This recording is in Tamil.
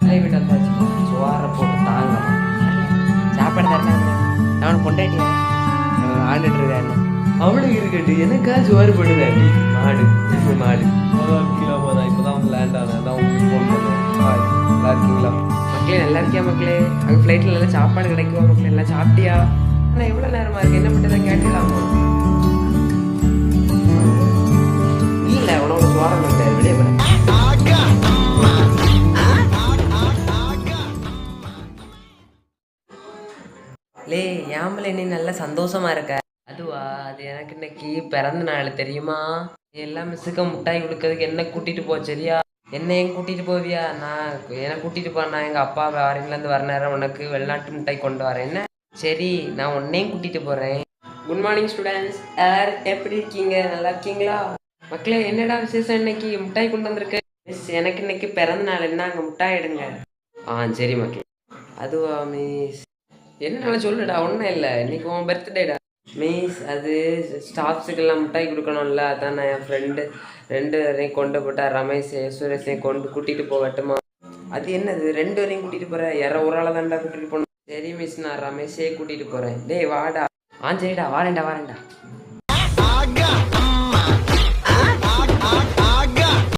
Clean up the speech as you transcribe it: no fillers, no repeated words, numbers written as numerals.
வீட்டு வந்தாச்சு சோறை போட்டு தாங்கலாம் சாப்பாடு தரலாம் அவனுக்கு கொண்டாட்டியா ஆண்டுட்டு இருக்காரு அவனுக்கு இருக்கட்டு எனக்கா சோறு போட்டுதாண்டி மாடு மாடு கிலோ போதா இப்போதான் வந்து லேண்ட் ஆனேன் அதான் உங்களுக்கு ஃபோன் பண்ணுவேன் நல்லா இருக்கீங்களா மக்களே நல்லா இருக்கியா மக்களே அங்கே ஃப்ளைட்டில் நல்லா சாப்பாடு கிடைக்குமா மக்களே எல்லாம் சாப்பிட்டியா ஆனால் எவ்வளோ நேரமாக இருக்கு என்ன மட்டும் தான் கேட்டுக்கலாமா இல்லை உனக்கு சோறம் இல்லை வெளியே போகிறேன் லே ஏம்பல நீ நல்லா சந்தோஷமா இருக்க அதுவா அது எனக்கு இன்னைக்கு பிறந்த நாள் தெரியுமா எல்லாம் மிஸ்ஸுக்க முட்டாய் கொடுக்கறதுக்கு என்ன கூட்டிட்டு போ சரியா என்ன எங்க கூட்டிட்டு போவியா நான் என்ன கூட்டிட்டு போ நான் எங்க அப்பா ஃபாரின்லேருந்து வர நேரம் உனக்கு வெளிநாட்டு மிட்டாய் கொண்டு வரேன் என்ன சரி நான் உன்னையும் கூட்டிட்டு போறேன் குட் மார்னிங் ஸ்டூடெண்ட்ஸ் எல்லாரும் எப்படி இருக்கீங்க நல்லா இருக்கீங்களா மக்களே என்னடா விசேஷம் இன்னைக்கு மிட்டாய் கொண்டு வந்திருக்க மிஸ் எனக்கு இன்னைக்கு பிறந்த நாள் என்ன அங்கே மிட்டாய் எடுங்க சரி மக்களே அதுவா மிஸ் என்னென்ன சொல்லுடா ஒன்றும் இல்லை இன்னைக்கு உன் பர்த்டேடா மீஸ் அது ஸ்டாஃப்ஸுக்கெல்லாம் மிட்டாய் கொடுக்கணும்ல அதான் நான் என் ஃப்ரெண்டு 2 பேரையும் கொண்டு போட்டா ரமேஷ் சுரேஷையும் கூட்டிகிட்டு போகட்டுமா அது என்னது 2 பேரையும் கூட்டிகிட்டு போகிறேன் ஒரு ஆளை தாண்டா கூட்டிகிட்டு போகணும் சரி மிஸ் நான் ரமேஷே கூட்டிகிட்டு போகிறேன் டேய் வாடா சரிடா வாரேன்டா